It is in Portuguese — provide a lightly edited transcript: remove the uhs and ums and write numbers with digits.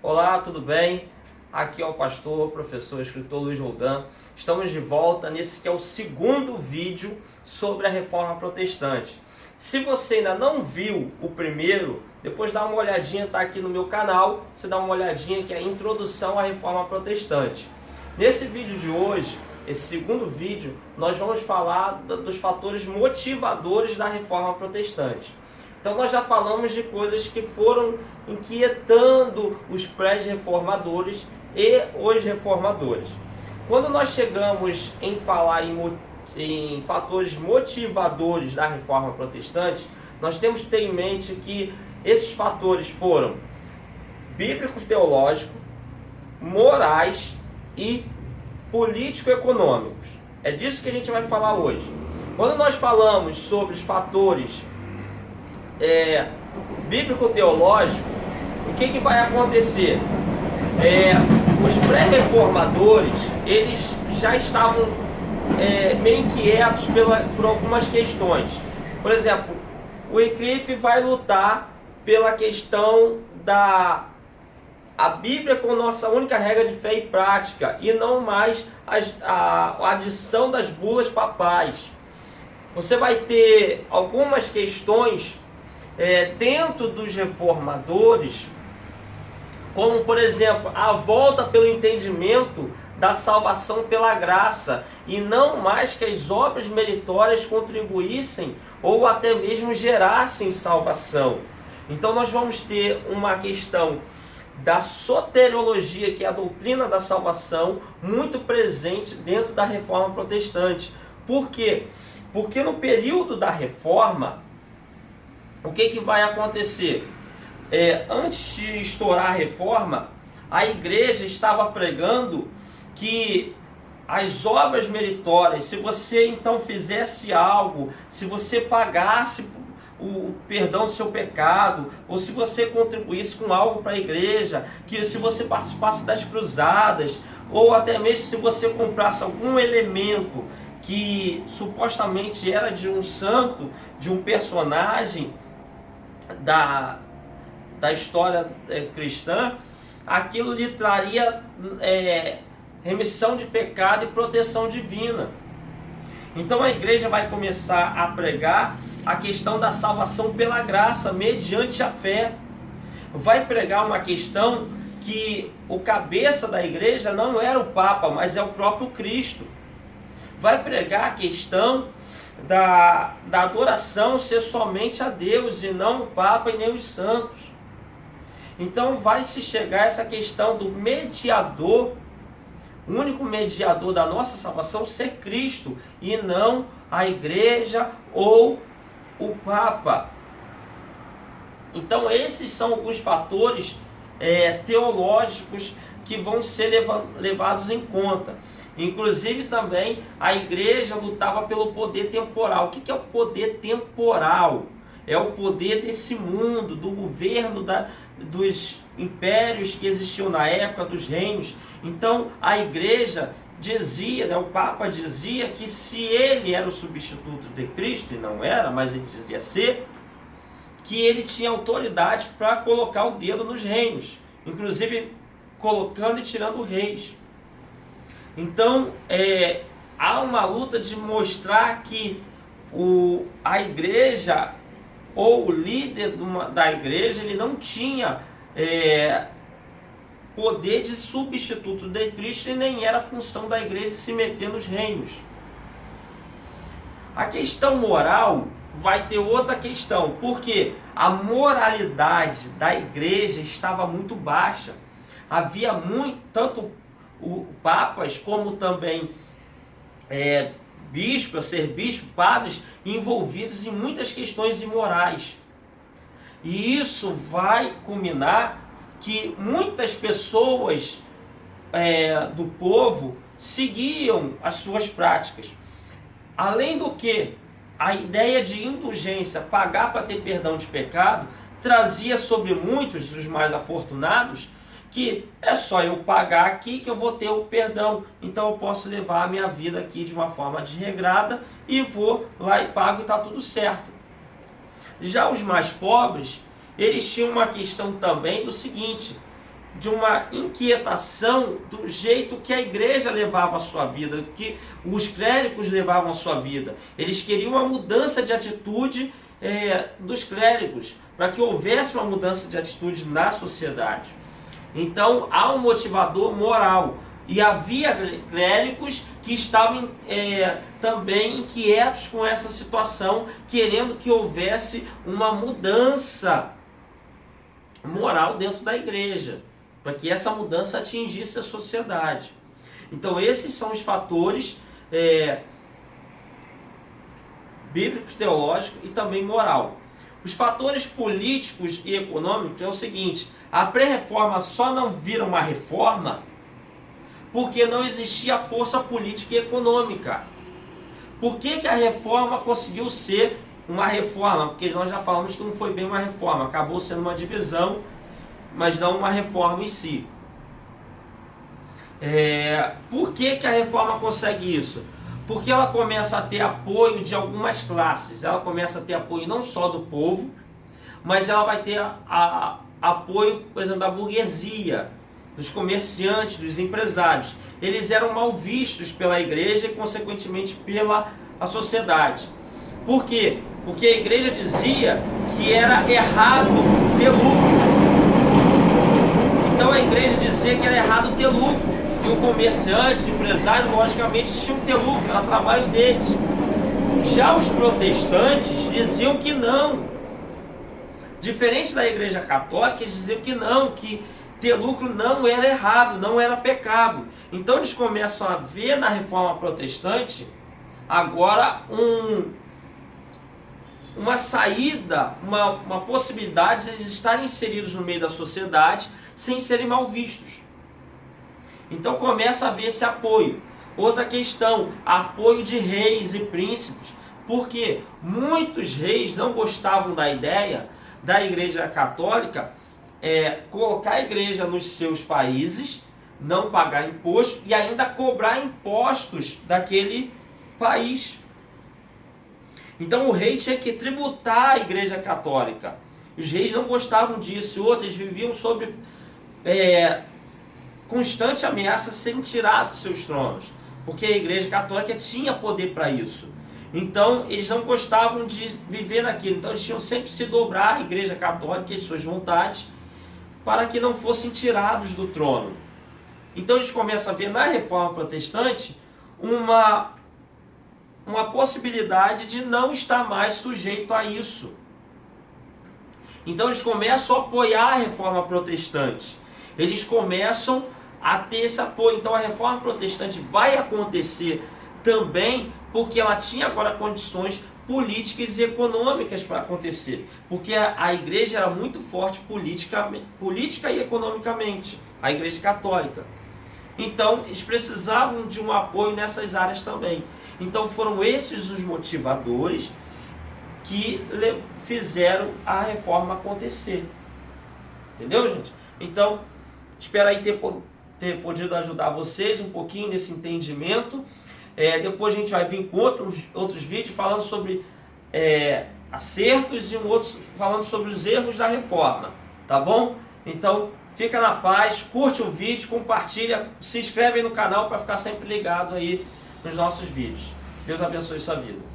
Olá, tudo bem? Aqui é o pastor, professor, escritor Luiz Roldan. Estamos de volta nesse que é o segundo vídeo sobre a Reforma Protestante. Se você ainda não viu o primeiro, depois dá uma olhadinha, tá aqui no meu canal, você dá uma olhadinha que é a introdução à Reforma Protestante. Nesse vídeo de hoje, esse segundo vídeo, nós vamos falar dos fatores motivadores da Reforma Protestante. Então nós já falamos de coisas que foram inquietando os pré-reformadores e os reformadores. Quando nós chegamos em falar em fatores motivadores da Reforma Protestante, nós temos que ter em mente que esses fatores foram bíblicos teológicos, morais e político-econômicos. É disso que a gente vai falar hoje. Quando nós falamos sobre os fatores bíblico-teológico, o que vai acontecer? Os pré-reformadores, eles já estavam meio inquietos por algumas questões. Por exemplo, o Wycliffe vai lutar pela questão da Bíblia como nossa única regra de fé e prática, e não mais a adição das bulas papais. Você vai ter algumas questões dentro dos reformadores, como por exemplo a volta pelo entendimento da salvação pela graça, e não mais que as obras meritórias contribuíssem ou até mesmo gerassem salvação. Então nós vamos ter uma questão da soteriologia, que é a doutrina da salvação, muito presente dentro da Reforma Protestante. Por quê? Porque no período da Reforma, o que vai acontecer? Antes de estourar a Reforma, a igreja estava pregando que as obras meritórias, se você então fizesse algo, se você pagasse o perdão do seu pecado, ou se você contribuísse com algo para a igreja, que se você participasse das cruzadas, ou até mesmo se você comprasse algum elemento que supostamente era de um santo, de um personagem da história cristã, aquilo lhe traria remissão de pecado e proteção divina. Então a igreja vai começar a pregar a questão da salvação pela graça, mediante a fé. Vai pregar uma questão que o cabeça da igreja não era o Papa, mas é o próprio Cristo. Vai pregar a questão da adoração ser somente a Deus e não o Papa e nem os santos. Então vai se chegar a essa questão do mediador, o único mediador da nossa salvação ser Cristo, e não a igreja ou o Papa. Então esses são alguns fatores teológicos que vão ser levados em conta. Inclusive também a igreja lutava pelo poder temporal. O que é o poder temporal? É o poder desse mundo, do governo dos impérios que existiam na época, dos reinos. Então a igreja dizia, o Papa dizia que se ele era o substituto de Cristo, e não era, mas ele dizia ser, que ele tinha autoridade para colocar o dedo nos reinos, inclusive colocando e tirando reis. Então há uma luta de mostrar que a igreja ou o líder da igreja, ele não tinha poder de substituto de Cristo, e nem era função da igreja se meter nos reinos. A questão moral vai ter outra questão, porque a moralidade da igreja estava muito baixa. Havia tanto papas como também bispos, padres envolvidos em muitas questões imorais. E isso vai culminar que muitas pessoas do povo seguiam as suas práticas. Além do que, a ideia de indulgência, pagar para ter perdão de pecado, trazia sobre muitos, os mais afortunados, que é só eu pagar aqui que eu vou ter o perdão, então eu posso levar a minha vida aqui de uma forma desregrada e vou lá e pago e está tudo certo. Já os mais pobres, eles tinham uma questão também do seguinte: de uma inquietação do jeito que a igreja levava a sua vida, que os clérigos levavam a sua vida. Eles queriam uma mudança de atitude dos clérigos, para que houvesse uma mudança de atitude na sociedade. Então há um motivador moral, e havia clérigos que estavam também inquietos com essa situação, querendo que houvesse uma mudança moral dentro da igreja, para que essa mudança atingisse a sociedade. Então esses são os fatores bíblicos, teológicos e também moral. Os fatores políticos e econômicos é o seguinte: a pré-reforma só não vira uma reforma porque não existia força política e econômica. Por que a reforma conseguiu ser uma reforma? Porque nós já falamos que não foi bem uma reforma, acabou sendo uma divisão, mas não uma reforma em si. Por que a reforma consegue isso? Porque ela começa a ter apoio de algumas classes. Ela começa a ter apoio não só do povo, mas ela vai ter apoio, por exemplo, da burguesia, dos comerciantes, dos empresários. Eles eram mal vistos pela igreja e, consequentemente, pela sociedade. Por quê? Porque a igreja dizia que era errado ter lucro. Então a igreja dizia que era errado ter lucro. E o comerciante, o empresário, logicamente, tinham que ter lucro, era o trabalho deles. Já os protestantes diziam que não. Diferente da igreja católica, eles diziam que não, que ter lucro não era errado, não era pecado. Então eles começam a ver na reforma protestante agora uma saída, uma possibilidade de eles estarem inseridos no meio da sociedade sem serem mal vistos. Então começa a haver esse apoio. Outra questão, apoio de reis e príncipes, porque muitos reis não gostavam da ideia da igreja católica colocar a igreja nos seus países, não pagar imposto e ainda cobrar impostos daquele país. Então o rei tinha que tributar a igreja católica. Os reis não gostavam disso, outros viviam sob constante ameaça de serem tirados dos seus tronos, porque a igreja católica tinha poder para isso. Então eles não gostavam de viver naquilo, então eles tinham sempre se dobrar à igreja católica e suas vontades, para que não fossem tirados do trono. Então eles começam a ver na reforma protestante uma possibilidade de não estar mais sujeito a isso. Então eles começam a apoiar a reforma protestante. Eles começam a ter esse apoio. Então a reforma protestante vai acontecer também porque ela tinha agora condições políticas e econômicas para acontecer. Porque a igreja era muito forte política e economicamente, a igreja católica. Então eles precisavam de um apoio nessas áreas também. Então foram esses os motivadores que fizeram a reforma acontecer. Entendeu, gente? Então, espero aí ter podido ajudar vocês um pouquinho nesse entendimento. Depois a gente vai vir com outros vídeos falando sobre acertos e outros falando sobre os erros da reforma. Tá bom? Então, fica na paz, curte o vídeo, compartilha, se inscreve aí no canal para ficar sempre ligado aí nos nossos vídeos. Deus abençoe sua vida.